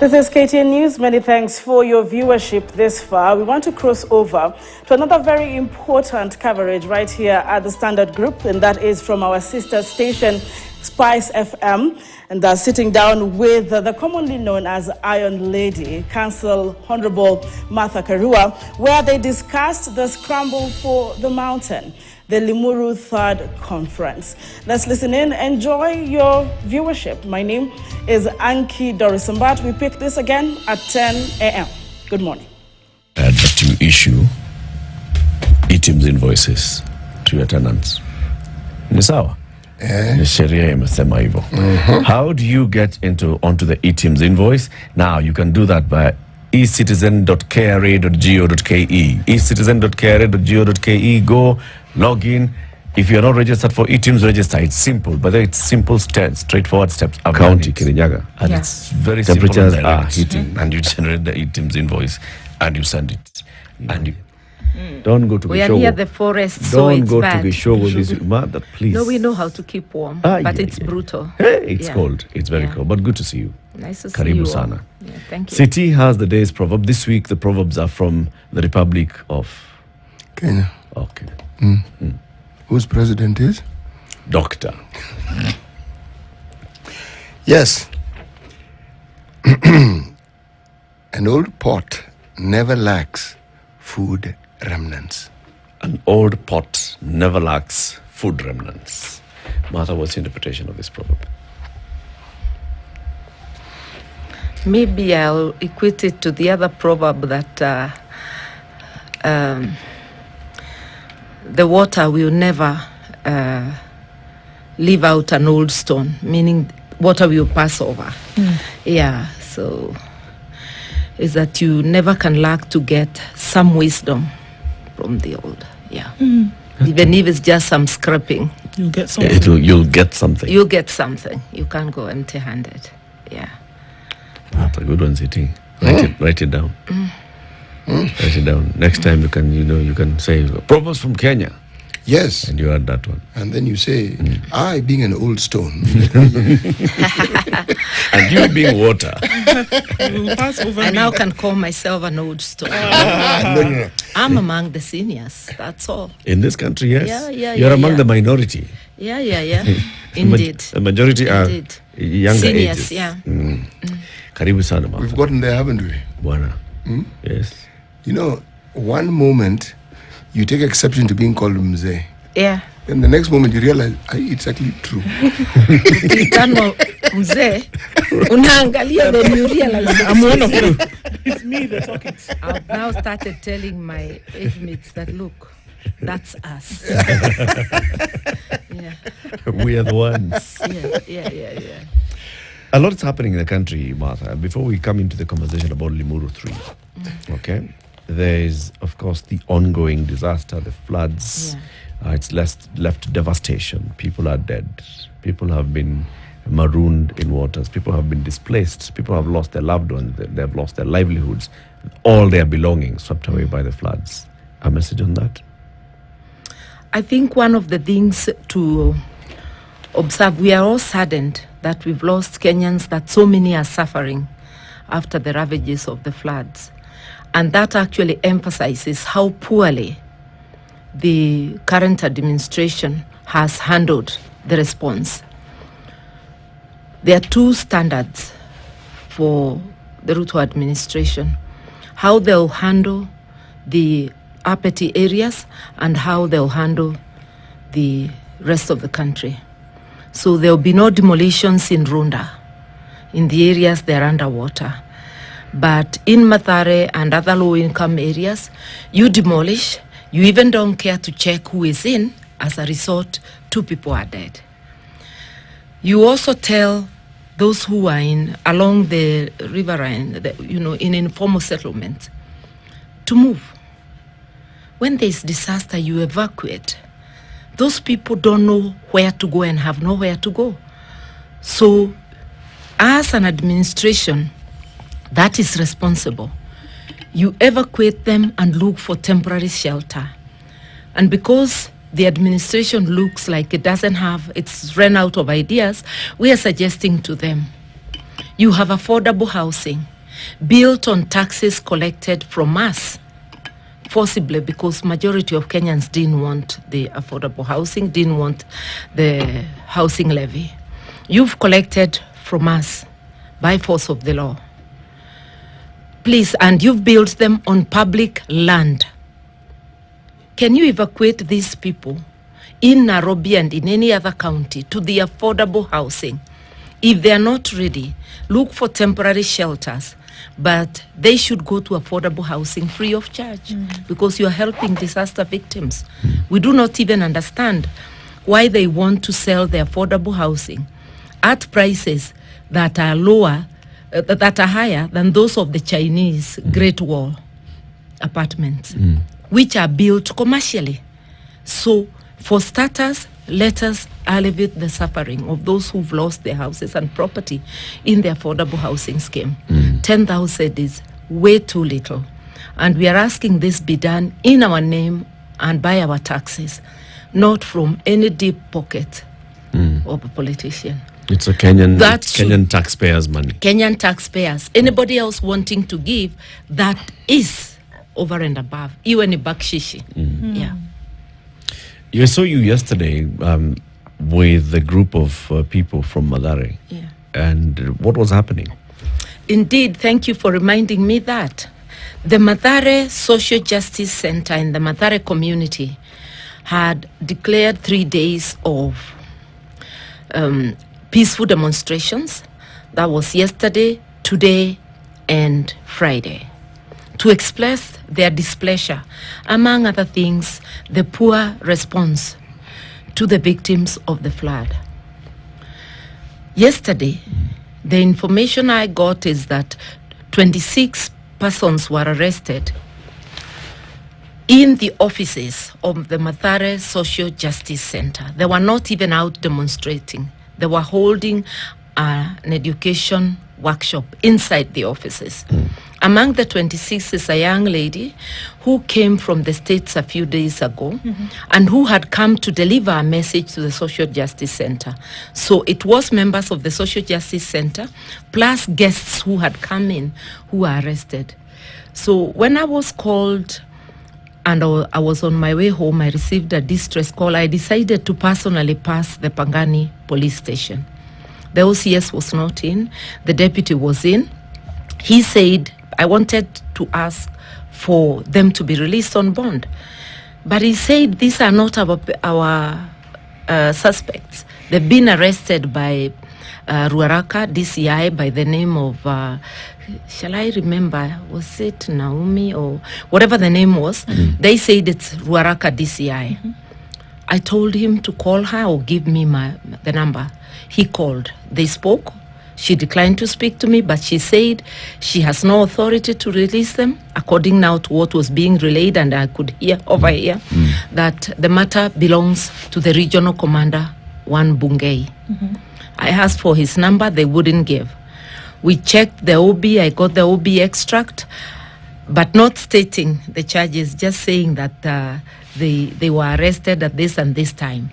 This is KTN News. Many thanks for your viewership this far. We want to cross over to another very important coverage right here at the Standard Group, and that is from our sister station, Spice FM. And they're sitting down with the commonly known as Iron Lady, Council Honorable Martha Karua, where they discussed the Scramble for the Mountain, the Limuru 3rd Conference. Let's listen in. Enjoy your viewership. My name is Anki Dorisambat. We pick this again at 10 a.m. Good morning. But to issue items invoices to your tenants. Ni sawa? Sheria imesema hivyo. How do you get onto the items invoice? Now you can do that by ecitizen.kra.go.ke. ecitizen.kra.go.ke. Go, log in. If you're not registered for items, register. It's simple, but it's simple steps, straightforward steps. County Kirinyaga. And it's very simple. Temperatures are heating. And you generate the items invoice and you send it. And you don't go to we are near the forest, so don't it's go bad. to the show with this mother, please. No, we know how to keep warm, but it's brutal. Hey, it's cold. It's very cold, but good to see you. Nice to see Karibu you. sana. Yeah, thank you. City has the day's proverb. This week, the proverbs are from the Republic of Kenya. Okay. Whose president is? Doctor. Yes. An old pot never lacks food remnants. An old pot never lacks food remnants. Martha, what's your interpretation of this proverb? Maybe I'll equate it to the other proverb that the water will never leave out an old stone, meaning water will pass over. Yeah, so is that you never can lack to get some wisdom from the old. Yeah. Even if it's just some scrapping. You'll get something. You'll get something. You'll get something. You can't go empty-handed. Yeah. That's a good one, City. Write it down. Write it down. Next time you can say Proverbs from Kenya. Yes. And you add that one. And then you say, I being an old stone. And you being water. I now can call myself an old stone. No. I'm among the seniors. That's all. In this country, yes. You're among the minority. Yeah. Indeed. The majority are younger seniors, ages. yeah. Karibu sana, Martha. We've gotten there, haven't we? Bwana. Yes. You know, one moment you take exception to being called mzee. Yeah. Then the next moment you realize it's actually true. Mzee, unaangalia, then you realize I'm one of you. It's me that's talking. I've now started telling my age mates that, look, that's us. Yeah. We are the ones. Yeah. A lot is happening in the country, Martha. Before we come into the conversation about Limuru 3, okay? There is, of course, the ongoing disaster, the floods. Yeah. It's left devastation. People are dead. People have been marooned in waters. People have been displaced. People have lost their loved ones. They have lost their livelihoods. All their belongings swept away by the floods. A message on that? I think one of the things to observe, we are all saddened that we've lost Kenyans, that so many are suffering after the ravages of the floods. And that actually emphasizes how poorly the current administration has handled the response. There are two standards for the Ruto administration: how they'll handle the uppity areas and how they'll handle the rest of the country. So there'll be no demolitions in Runda, in the areas that are underwater. But in Mathare and other low-income areas, you demolish. You even don't care to check who is in. As a result, 2 people are dead. You also tell those who are along the riverine, in informal settlements, to move. When there's disaster, you evacuate. Those people don't know where to go and have nowhere to go. So, as an administration that is responsible, you evacuate them and look for temporary shelter. And because the administration looks like it's run out of ideas, we are suggesting to them, You have affordable housing built on taxes collected from us, forcibly, because majority of Kenyans didn't want the affordable housing, didn't want the housing levy. You've collected from us by force of the law. Please, and you've built them on public land. Can you evacuate these people in Nairobi and in any other county to the affordable housing? If they are not ready, look for temporary shelters, but they should go to affordable housing free of charge, because you are helping disaster victims. We do not even understand why they want to sell the affordable housing at prices that are lower, that are higher than those of the Chinese Great Wall apartments, which are built commercially. So, for starters, let us alleviate the suffering of those who've lost their houses and property in the affordable housing scheme. 10,000 is way too little. And we are asking this be done in our name and by our taxes, not from any deep pocket of a politician. It's a Kenyan taxpayers' money. Kenyan taxpayers. Anybody else wanting to give, that is over and above. Iwe ni bakshishi. Yeah. I saw you yesterday with a group of people from Mathare. Yeah. And what was happening? Indeed, thank you for reminding me that. The Mathare Social Justice Center in the Mathare community had declared 3 days of peaceful demonstrations. That was yesterday, today, and Friday, to express their displeasure, among other things, the poor response to the victims of the flood. Yesterday, the information I got is that 26 persons were arrested in the offices of the Mathare Social Justice Center. They were not even out demonstrating. They were holding an education workshop inside the offices. Among the 26 is a young lady who came from the States a few days ago and who had come to deliver a message to the Social Justice Center. So it was members of the Social Justice Center plus guests who had come in who were arrested. So when I was called and I was on my way home, I received a distress call. I decided to personally pass the Pangani police station. The OCS was not in. The deputy was in. He said, I wanted to ask for them to be released on bond. But he said, these are not our suspects. They've been arrested by Ruaraka DCI by the name of, shall I remember, was it Naomi or whatever the name was? They said it's Ruaraka DCI. I told him to call her or give me the number. He called. They spoke. She declined to speak to me, but she said she has no authority to release them, according now to what was being relayed, and I could hear over here, that the matter belongs to the regional commander, one Bungei. I asked for his number, they wouldn't give. We checked the OB, I got the OB extract, but not stating the charges, just saying that they were arrested at this and this time.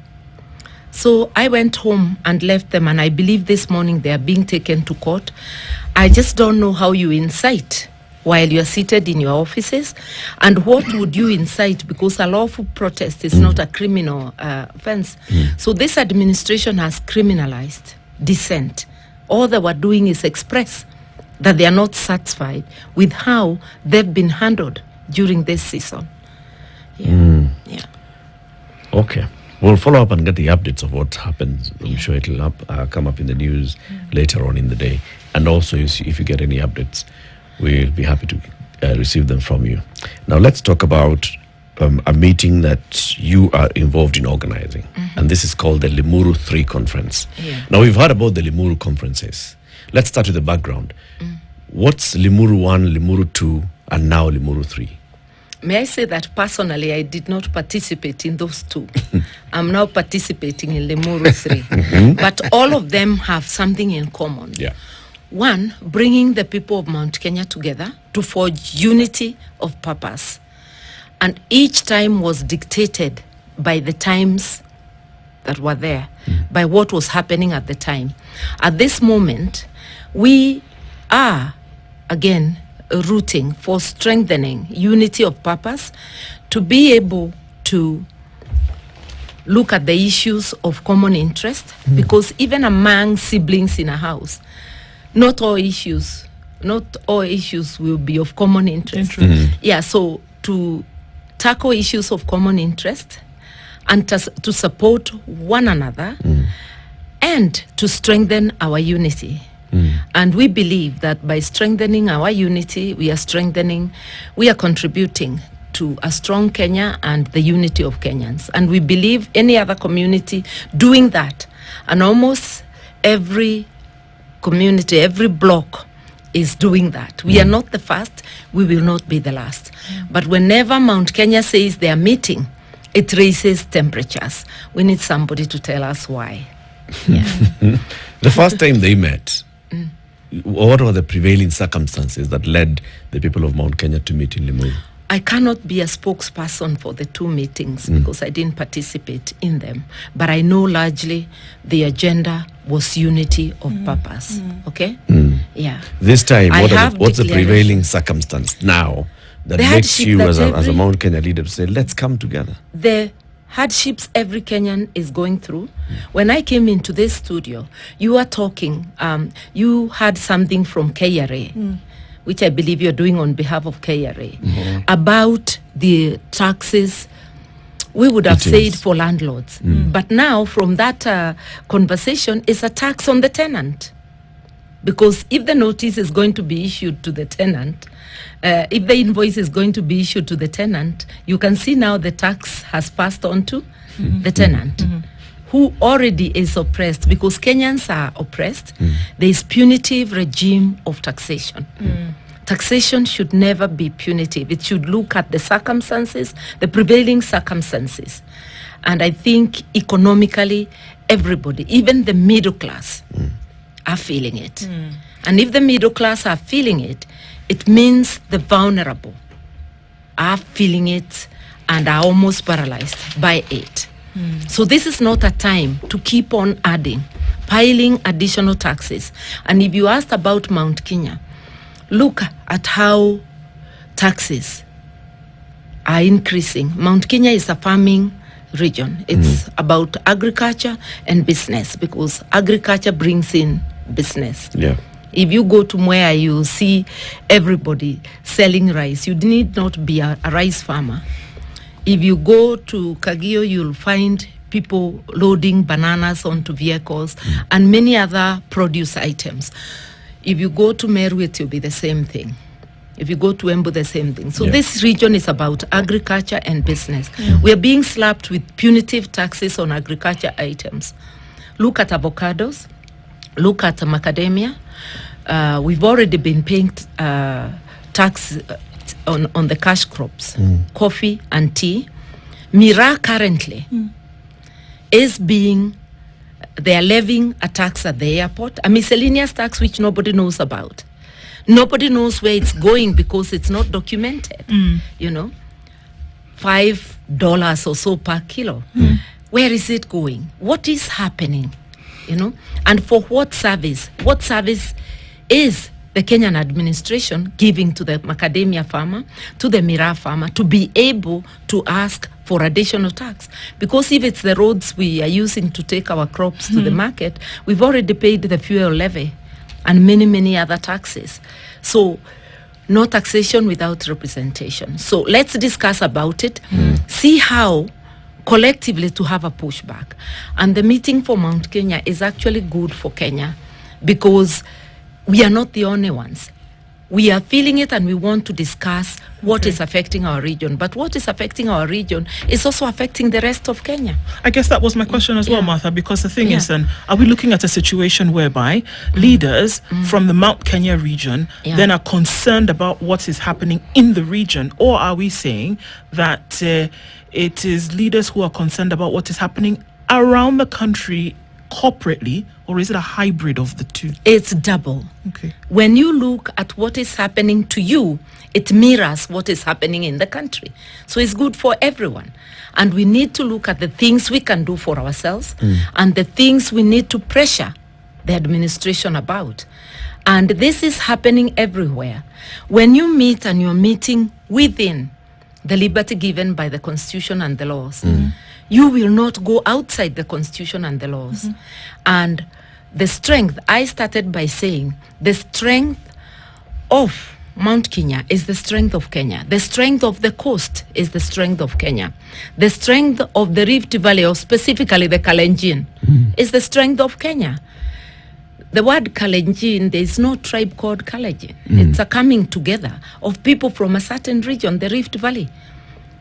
So I went home and left them, and I believe this morning they are being taken to court. I just don't know how you incite while you are seated in your offices, and what would you incite, because a lawful protest is not a criminal offense. So this administration has criminalized dissent. All they were doing is express that they are not satisfied with how they've been handled during this season. Yeah. Okay. We'll follow up and get the updates of what happens. I'm sure it'll come up in the news later on in the day. And also, if you get any updates, we'll be happy to receive them from you. Now, let's talk about a meeting that you are involved in organizing. And this is called the Limuru 3 Conference. Now, we've heard about the Limuru conferences. Let's start with the background. What's Limuru 1, Limuru 2, and now Limuru 3? May I say that personally, I did not participate in those two. I'm now participating in Limuru 3. But all of them have something in common. One, bringing the people of Mount Kenya together to forge unity of purpose. And each time was dictated by the times that were there by what was happening at the time. At this moment, we are, again, rooting for strengthening unity of purpose, to be able to look at the issues of common interest, because even among siblings in a house, not all issues will be of common interest. Yeah, so to tackle issues of common interest and to support one another and to strengthen our unity. And we believe that by strengthening our unity, we are contributing to a strong Kenya and the unity of Kenyans. And we believe any other community doing that, and almost every community, every block is doing that. We are not the first, we will not be the last. But whenever Mount Kenya says they are meeting, it raises temperatures. We need somebody to tell us why. The first time they met, what were the prevailing circumstances that led the people of Mount Kenya to meet in Limuru? I cannot be a spokesperson for the two meetings because I didn't participate in them. But I know largely the agenda was unity of purpose. Okay? Yeah. This time, what's the prevailing circumstance now that makes you as a Mount Kenya leader to say, let's come together? The hardships every Kenyan is going through. When I came into this studio, you were talking, you had something from KRA, which I believe you're doing on behalf of KRA, about the taxes, we would have said for landlords. But now from that conversation, it's a tax on the tenant. Because if the notice is going to be issued to the tenant, if the invoice is going to be issued to the tenant, you can see now the tax has passed on to the tenant, who already is oppressed, because Kenyans are oppressed. There is punitive regime of taxation. Taxation should never be punitive. It should look at the circumstances, the prevailing circumstances. And I think economically, everybody, even the middle class, are feeling it. And if the middle class are feeling it, it means the vulnerable are feeling it and are almost paralyzed by it. So this is not a time to keep on adding, piling additional taxes. And if you asked about Mount Kenya, look at how taxes are increasing. Mount Kenya is a farming region. It's about agriculture and business, because agriculture brings in business. If you go to Mwea, you see everybody selling rice. You need not be a rice farmer. If you go to Kagio, you'll find people loading bananas onto vehicles and many other produce items. If you go to Meru, it will be the same thing. If you go to Embu, the same thing. So this region is about agriculture and business. We are being slapped with punitive taxes on agriculture items. Look at avocados. Look at macadamia. We've already been paying tax on the cash crops, coffee and tea. Mira currently is being, they are levying a tax at the airport, a miscellaneous tax which nobody knows about. Nobody knows where it's going because it's not documented. You know, $5 or so per kilo. Where is it going? What is happening? You know, and for what service? What service is the Kenyan administration giving to the macadamia farmer, to the Mira farmer, to be able to ask for additional tax? Because if it's the roads we are using to take our crops to the market, we've already paid the fuel levy and many, many other taxes. So no taxation without representation. So let's discuss about it, see how collectively to have a pushback. And the meeting for Mount Kenya is actually good for Kenya, because we are not the only ones. We are feeling it, and we want to discuss what is affecting our region. But what is affecting our region is also affecting the rest of Kenya. I guess that was my question as well, Martha, because the thing is then, are we looking at a situation whereby leaders from the Mount Kenya region then are concerned about what is happening in the region? Or are we saying that it is leaders who are concerned about what is happening around the country corporately, or is it a hybrid of the two? It's double. Okay. When you look at what is happening to you, it mirrors what is happening in the country. So it's good for everyone. And we need to look at the things we can do for ourselves and the things we need to pressure the administration about. And this is happening everywhere. When you meet and you're meeting within the liberty given by the Constitution and the laws, you will not go outside the Constitution and the laws. And the strength, I started by saying, the strength of Mount Kenya is the strength of Kenya. The strength of the coast is the strength of Kenya. The strength of the Rift Valley, or specifically the Kalenjin, is the strength of Kenya. The word Kalenjin, there is no tribe called Kalenjin. It's a coming together of people from a certain region, the Rift Valley.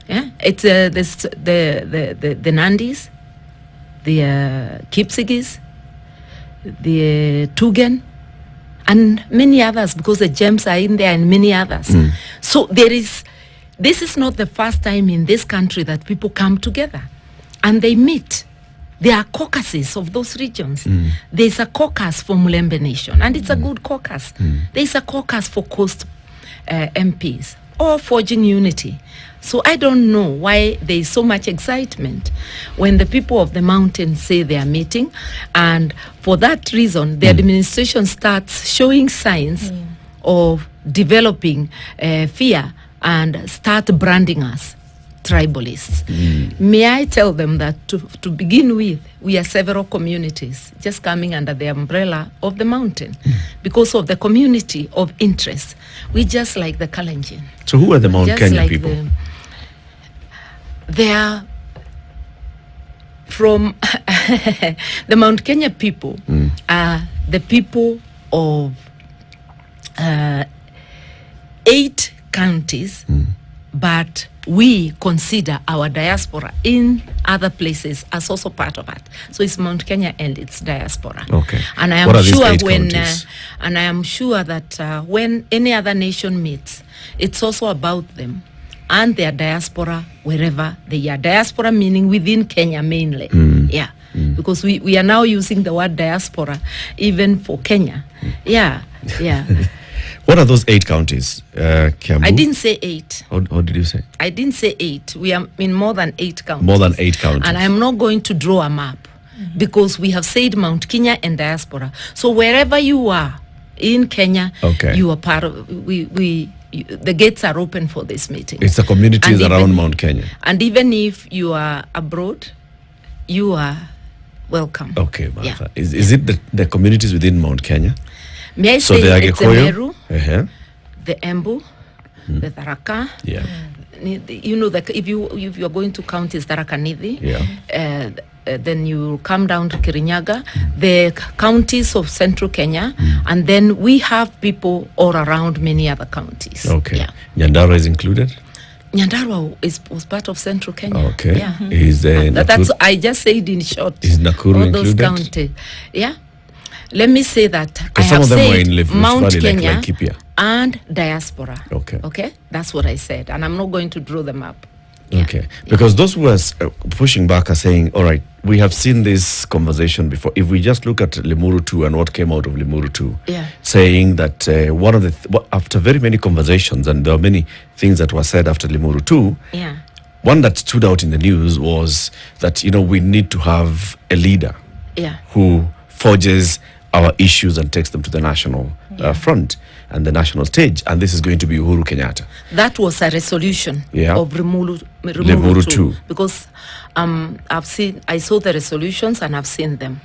Yeah? It's the Nandis, the Kipsigis, the Tugen, and many others, because the gems are in there, and many others. So this is not the first time in this country that people come together and they meet. There are caucuses of those regions. There's a caucus for Mulembe Nation, and it's a good caucus. There's a caucus for Coast MPs, all forging unity. So I don't know why there is so much excitement when the people of the mountain say they are meeting. And for that reason, the administration starts showing signs of developing fear and start branding us tribalists. May I tell them that to begin with, we are several communities just coming under the umbrella of the mountain because of the community of interest. We just like the Kalenjin. So who are the Mount Kenya people? They are from the Mount Kenya people are the people of 8 counties, but we consider our diaspora in other places as also part of it. So it's Mount Kenya and its diaspora. Okay. And I am sure that when any other nation meets, it's also about them and their diaspora wherever they are. Diaspora meaning within Kenya mainly. Yeah. Because we are now using the word diaspora even for Kenya. Yeah. What are those 8 counties? Kiambu? I didn't say 8. What did you say? I didn't say 8. We are in more than 8 counties. More than 8 counties. And I'm not going to draw a map because we have said Mount Kenya and diaspora. So wherever you are in Kenya, you are part of. The gates are open for this meeting. It's the communities around Mount Kenya. And even if you are abroad, you are welcome. Okay, Martha. Yeah. Is it the communities within Mount Kenya? May I say it's the Meru, the Embu, the Tharaka. Yeah. You know, if you are going to counties Tharaka Nithi, then you come down to Kirinyaga, the counties of central Kenya, and then we have people all around many other counties. Okay. Yeah. Nyandarua is included? Nyandarua was part of central Kenya. Okay. Yeah. Is that's I just said in short. Is Nakuru all included? Those counties. Yeah. Let me say that I some have of them said were in Mount Valley, Kenya like Laikipia. and diaspora. Okay. That's what I said, and I'm not going to draw them up. Okay. Because those who are pushing back are saying, all right, we have seen this conversation before. If we just look at Limuru 2 and what came out of Limuru 2, saying that one of the after very many conversations, and there are many things that were said after Limuru 2, one that stood out in the news was that, we need to have a leader who forges our issues and takes them to the national front and the national stage, and this is going to be Uhuru Kenyatta. That was a resolution of Limuru 2. Because I saw the resolutions and I've seen them.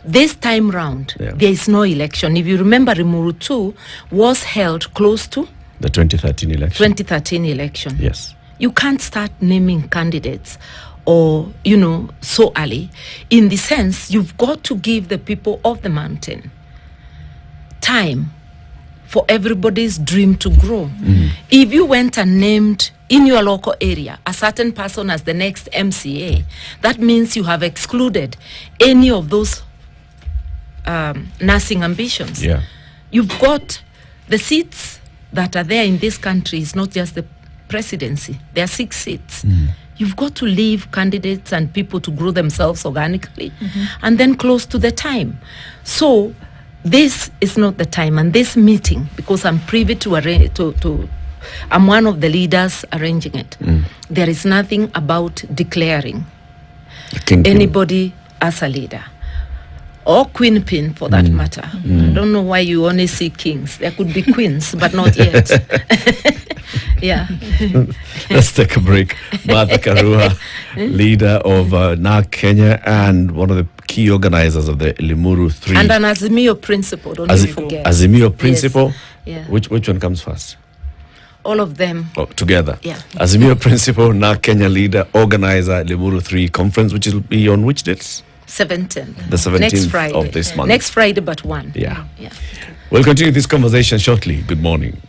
This time round, there is no election. If you remember, Limuru 2 was held close to the 2013 election. Yes. You can't start naming candidates or, so early. In the sense, you've got to give the people of the mountain time for everybody's dream to grow. If you went and named in your local area a certain person as the next MCA, that means you have excluded any of those nursing ambitions. You've got the seats that are there in this country is not just the presidency. There are 6 seats. You've got to leave candidates and people to grow themselves organically and then close to the time. So this is not the time. And this meeting, because I'm privy to I'm one of the leaders arranging it. There is nothing about declaring anybody as a leader. Or queen pin, for that matter. I don't know why you only see kings. There could be queens, but not yet. Yeah. Let's take a break. Martha Karua, leader of NARC Kenya and one of the key organizers of the Limuru 3. And an Azimio principle, don't you forget. Azimio principle? Yes. Yeah. Which one comes first? All of them. Oh, together. Yeah. Azimio principle, NARC Kenya leader, organizer, Limuru 3 conference, which will be on which dates? 17th. The 17th Next Friday. of this month. Next Friday, but one. Yeah. Yeah. We'll continue this conversation shortly. Good morning.